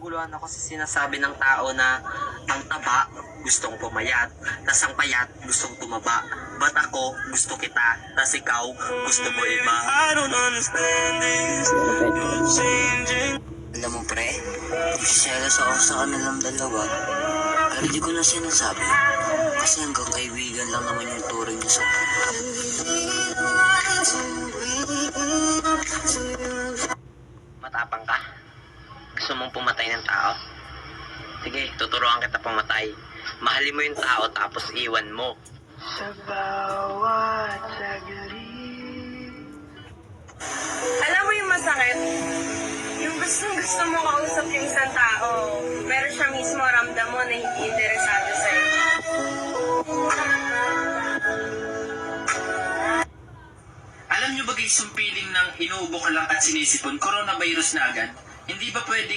naguguluhan ako sa sinasabi ng tao na ang taba gustong pumayat, tas ang payat gustong tumaba. Ba't ako gusto kita, tas ikaw gusto mo iba? Alam mo pre, nagsiselos ako sa kanilang dalawa. Pero di ko na sinasabi. Kasi hanggang kaibigan lang naman yung turing niya sa akin. Matapang ka? Gusto mong pumatay ng tao? Sige, tuturuan kita pumatay. Mahalin mo yung tao tapos iwan mo. Sa bawat saglit. Alam mo yung masakit? Yung gusto mo kausap yung isang tao, pero siya mismo ramdam mo na hindi interesado sa'yo. Alam nyo ba guys, yung feeling ng inuubo ka lang at sinisipon, coronavirus na agad? Hindi ba pwede